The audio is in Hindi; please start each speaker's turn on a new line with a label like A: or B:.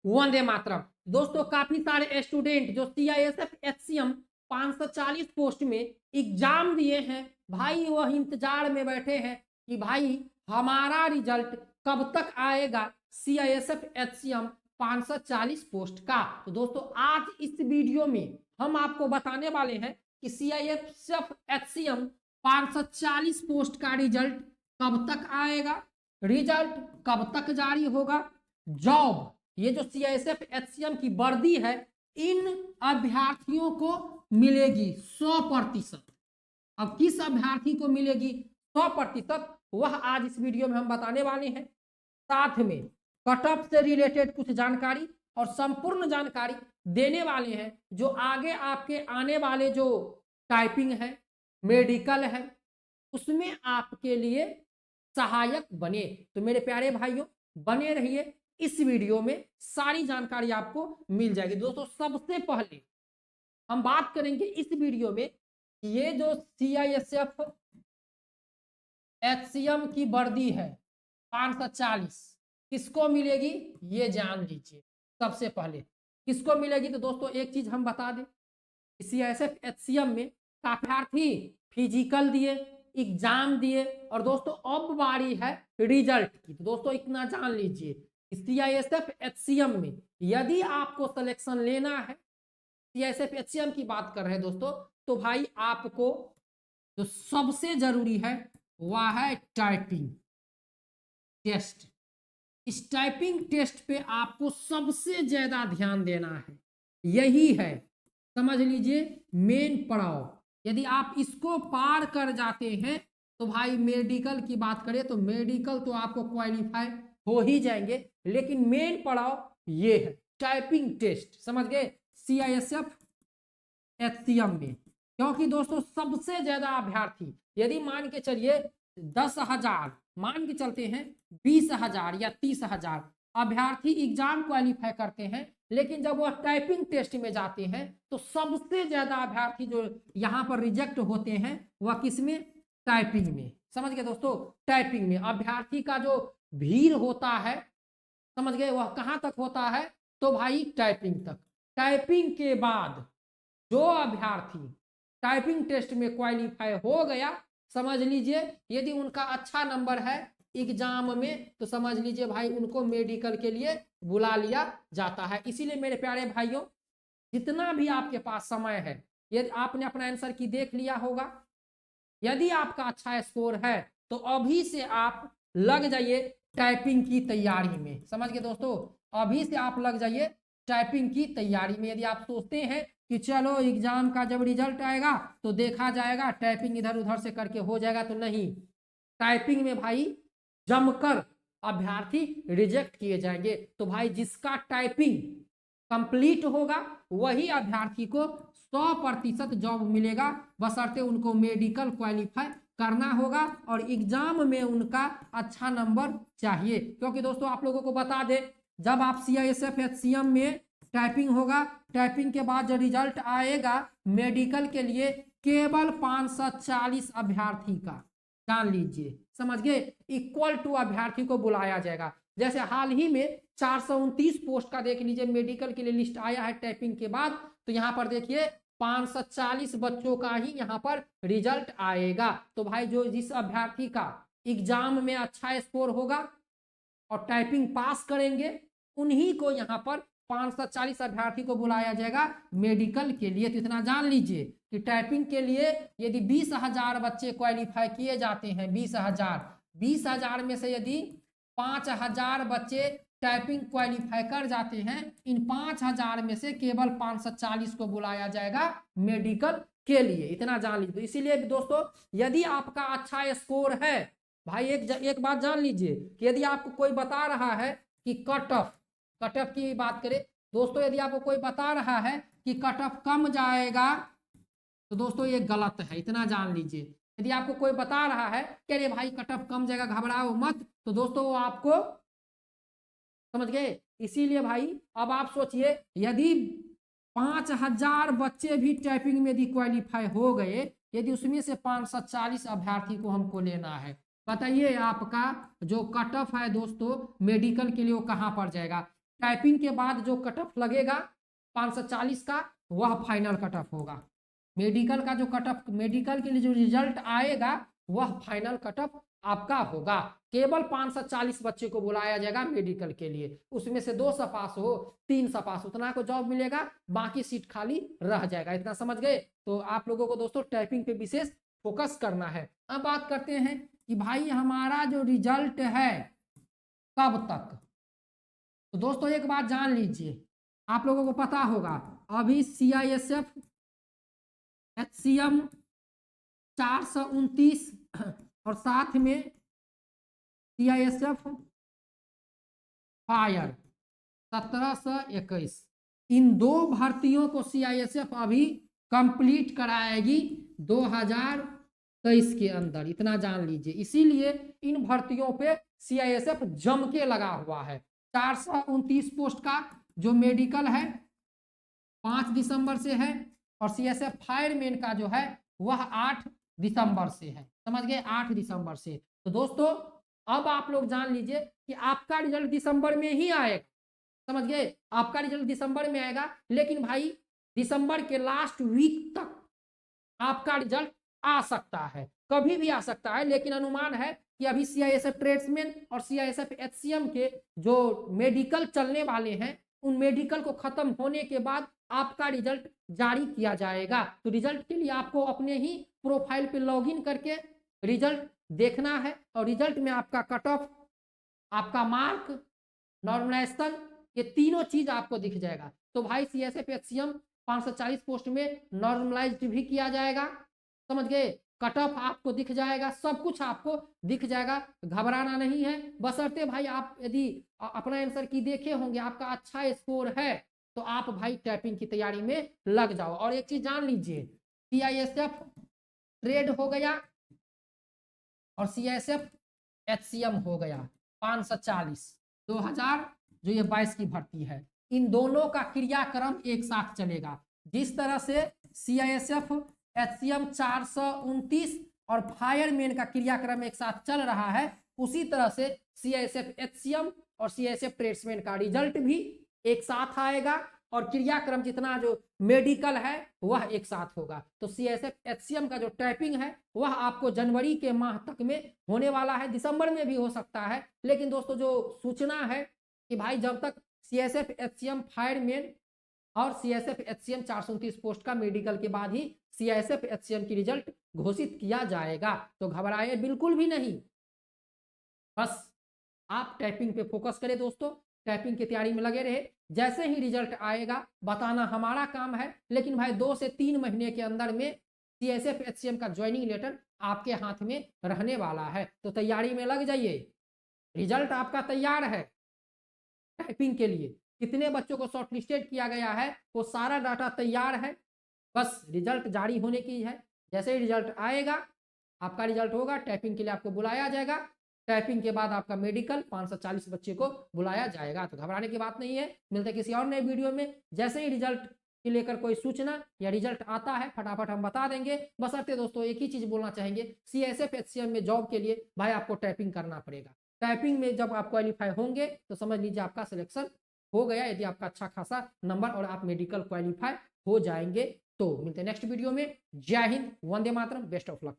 A: वंदे मातरम। दोस्तों काफी सारे स्टूडेंट जो CISF HCM 540 पोस्ट में एग्जाम दिए हैं भाई, वह इंतजार में बैठे हैं कि भाई हमारा रिजल्ट कब तक आएगा CISF HCM 540 पोस्ट का। तो दोस्तों आज इस वीडियो में हम आपको बताने वाले हैं कि CISF HCM 540 पोस्ट का रिजल्ट कब तक आएगा, रिजल्ट कब तक जारी होगा, जॉब ये जो CISF HCM की वर्दी है इन अभ्यर्थियों को मिलेगी 100%। अब किस अभ्यर्थी को मिलेगी 100%, वह आज इस वीडियो में हम बताने वाले हैं। साथ में कट ऑफ से रिलेटेड कुछ जानकारी और संपूर्ण जानकारी देने वाले हैं जो आगे आपके आने वाले जो टाइपिंग है, मेडिकल है, उसमें आपके लिए सहायक बने। तो मेरे प्यारे भाइयों बने रहिए, इस वीडियो में सारी जानकारी आपको मिल जाएगी। दोस्तों सबसे पहले हम बात करेंगे इस वीडियो में ये जो CISF HCM की वर्दी है 540 किसको मिलेगी ये जान लीजिए। सबसे पहले किसको मिलेगी, तो दोस्तों एक चीज हम बता दें, CISF HCM में अभ्यर्थी फिजिकल दिए, एग्जाम दिए और दोस्तों अब बारी है रिजल्ट की। तो दोस्तों इतना जान लीजिए CISF HCM में यदि आपको सिलेक्शन लेना है, CISF HCM की बात कर रहे हैं दोस्तों, तो भाई आपको जो सबसे जरूरी है वह है टाइपिंग टेस्ट। इस टाइपिंग टेस्ट पे आपको सबसे ज्यादा ध्यान देना है, यही है समझ लीजिए मेन पड़ाव। यदि आप इसको पार कर जाते हैं तो भाई मेडिकल की बात करें तो मेडिकल तो आपको क्वालिफाई हो ही जाएंगे, लेकिन मेन पड़ाव ये है टाइपिंग टेस्ट, समझ गए CISF HCM में। क्योंकि दोस्तों सबसे ज्यादा अभ्यर्थी यदि मान के चलिए 10,000 मान के चलते हैं 20,000 या 30,000 अभ्यर्थी एग्जाम क्वालिफाई करते हैं, लेकिन जब वह टाइपिंग टेस्ट में जाते हैं तो सबसे ज्यादा अभ्यर्थी जो यहाँ पर रिजेक्ट होते हैं वह किसमें, टाइपिंग में। समझ गए दोस्तों, टाइपिंग में अभ्यर्थी का जो भीड़ होता है, समझ गए, वह कहां तक होता है, तो भाई टाइपिंग तक। टाइपिंग के बाद जो अभ्यर्थी टाइपिंग टेस्ट में क्वालिफाई हो गया, समझ लीजिए यदि उनका अच्छा नंबर है एग्जाम में तो समझ लीजिए भाई उनको मेडिकल के लिए बुला लिया जाता है। इसीलिए मेरे प्यारे भाइयों जितना भी आपके पास समय है, यदि आपने अपना आंसर की देख लिया होगा, यदि आपका अच्छा स्कोर है तो अभी से आप लग जाइए टाइपिंग की तैयारी में। समझ गए दोस्तों, अभी से आप लग जाइए टाइपिंग की तैयारी में। यदि आप सोचते हैं कि चलो एग्जाम का जब रिजल्ट आएगा तो देखा जाएगा, टाइपिंग इधर उधर से करके हो जाएगा, तो नहीं, टाइपिंग में भाई जमकर अभ्यर्थी रिजेक्ट किए जाएंगे। तो भाई जिसका टाइपिंग कंप्लीट होगा वही अभ्यर्थी को 100% जॉब मिलेगा, बशर्ते उनको मेडिकल क्वालिफाई करना होगा और एग्जाम में उनका अच्छा नंबर चाहिए। क्योंकि दोस्तों आप लोगों को बता दें, जब आप CISF HCM में टाइपिंग होगा, टाइपिंग के बाद जो रिजल्ट आएगा मेडिकल के लिए केवल 540 अभ्यर्थी का, जान लीजिए, समझ गए, इक्वल टू अभ्यर्थी को बुलाया जाएगा। जैसे हाल ही में 429 पोस्ट का देख लीजिए मेडिकल के लिए लिस्ट आया है टाइपिंग के बाद, तो यहाँ पर देखिए 540 बच्चों का ही यहाँ पर रिजल्ट आएगा। तो भाई जो जिस अभ्यर्थी का एग्जाम में अच्छा स्कोर होगा और टाइपिंग पास करेंगे उन्हीं को यहाँ पर 540 अभ्यर्थी को बुलाया जाएगा मेडिकल के लिए। तो इतना जान लीजिए कि टाइपिंग के लिए यदि 20,000 बच्चे क्वालिफाई किए जाते हैं, 20,000 में से यदि 5,000 बच्चे टाइपिंग क्वालिफाई कर जाते हैं, इन 5,000 में से केवल 540 को बुलाया जाएगा मेडिकल के लिए, इतना जान लीजिए। इसीलिए दोस्तों यदि आपका अच्छा स्कोर है, भाई एक बात जान लीजिए कि यदि आपको कोई बता रहा है कि कट ऑफ की बात करें दोस्तों, यदि आपको कोई बता रहा है कि कट ऑफ कम जाएगा तो दोस्तों ये गलत है, इतना जान लीजिए। यदि आपको कोई बता रहा है कि अरे भाई कट ऑफ कम जाएगा घबराओ मत, तो दोस्तों वो आपको, समझ गए। इसीलिए भाई अब आप सोचिए यदि 5,000 बच्चे भी टाइपिंग में यदि क्वालिफाई हो गए, यदि उसमें से 540 अभ्यर्थी को हमको लेना है, बताइए आपका जो कट ऑफ है दोस्तों मेडिकल के लिए वो कहां पर जाएगा। टाइपिंग के बाद जो कट ऑफ लगेगा 540 का, वह फाइनल कट ऑफ होगा। मेडिकल का जो कट ऑफ, मेडिकल के लिए जो रिजल्ट आएगा वह फाइनल कट ऑफ आपका होगा। केवल 540 बच्चे को बुलाया जाएगा मेडिकल के लिए, उसमें से 200 पास हो, 300 पास, उतना को जॉब मिलेगा, बाकी सीट खाली रह जाएगा। इतना समझ गए? तो आप लोगों को दोस्तों टाइपिंग पे विशेष फोकस करना है। अब बात करते हैं कि भाई हमारा जो रिजल्ट है कब तक। तो दोस्तों एक बात जान लीजिए, आप लोगों को पता होगा अभी CISF HCM 429 और साथ में CISF फायर 1721, इन दो भर्तियों को CISF अभी कंप्लीट कराएगी 2023 के अंदर, इतना जान लीजिए। इसीलिए इन भर्तियों पे CISF जम के लगा हुआ है। 429 पोस्ट का जो मेडिकल है 5 दिसंबर से है, और CISF फायरमैन का जो है वह 8 दिसंबर से है। समझ गए? 8 दिसंबर से। तो दोस्तों अब आप लोग जान लीजिए कि आपका रिजल्ट दिसंबर में ही आएगा। समझ गए? आपका रिजल्ट दिसंबर में आएगा, लेकिन भाई दिसंबर के लास्ट वीक तक आपका रिजल्ट आ सकता है, कभी भी आ सकता है। लेकिन अनुमान है कि अभी CISF ट्रेड्समैन और CISF HCM के जो मेडिकल चलने वाले हैं, उन मेडिकल को खत्म होने के बाद आपका रिजल्ट जारी किया जाएगा। तो रिजल्ट के लिए आपको अपने ही प्रोफाइल पे लॉगिन करके रिजल्ट देखना है, और रिजल्ट में आपका कट ऑफ, आपका मार्क, नॉर्मलाइजेशन, ये तीनों चीज आपको दिख जाएगा। तो भाई CISF HCM 540 पोस्ट में नॉर्मलाइज्ड भी किया जाएगा। समझ गए? कट ऑफ आपको दिख जाएगा, सब कुछ आपको दिख जाएगा, घबराना नहीं है। बशर्ते भाई आप यदि अपना आंसर की देखे होंगे, आपका अच्छा स्कोर है, तो आप भाई टाइपिंग की तैयारी में लग जाओ। और एक चीज जान लीजिए, CISF ट्रेड हो गया और CISF HCM हो गया 540 2000 जो ये 22 की भर्ती है, इन दोनों का क्रियाक्रम एक साथ चलेगा। जिस तरह से CISF HCM 429 और फायरमैन का क्रियाक्रम एक साथ चल रहा है, उसी तरह से CISF HCM और CISF ट्रेड्समैन का रिजल्ट भी एक साथ आएगा, और क्रियाक्रम जितना जो मेडिकल है वह एक साथ होगा। तो CISF HCM का जो टाइपिंग है वह आपको जनवरी के माह तक में होने वाला है, दिसंबर में भी हो सकता है। लेकिन दोस्तों जो सूचना है कि भाई जब तक CISF HCM फायरमैन और CISF HCM 429 पोस्ट का मेडिकल के बाद ही CISF HCM की रिजल्ट घोषित किया जाएगा। तो घबराए बिल्कुल भी नहीं, बस आप टाइपिंग पे फोकस करें दोस्तों, टाइपिंग की तैयारी में लगे रहे। जैसे ही रिजल्ट आएगा बताना हमारा काम है, लेकिन भाई 2 से 3 महीने के अंदर में CISF HCM का ज्वाइनिंग लेटर आपके हाथ में रहने वाला है। तो तैयारी में लग जाइए, रिजल्ट आपका तैयार है। टाइपिंग के लिए कितने बच्चों को शॉर्टलिस्टेड किया गया है वो सारा डाटा तैयार है, बस रिजल्ट जारी होने की है। जैसे ही रिजल्ट आएगा, आपका रिजल्ट होगा, टाइपिंग के लिए आपको बुलाया जाएगा। टाइपिंग के बाद आपका मेडिकल 540 बच्चे को बुलाया जाएगा। तो घबराने की बात नहीं है। मिलते हैं किसी और नए वीडियो में। जैसे ही रिजल्ट के लेकर कोई सूचना या रिजल्ट आता है फटाफट हम बता देंगे। बशर्ते दोस्तों एक ही चीज बोलना चाहेंगे, CISF HCM में जॉब के लिए भाई आपको टाइपिंग करना पड़ेगा। टाइपिंग में जब आप क्वालिफाई होंगे तो समझ लीजिए आपका सिलेक्शन हो गया, यदि आपका अच्छा खासा नंबर और आप मेडिकल क्वालिफाई हो जाएंगे। तो मिलते हैं नेक्स्ट वीडियो में। जय Hind, Vande Mataram, best of luck.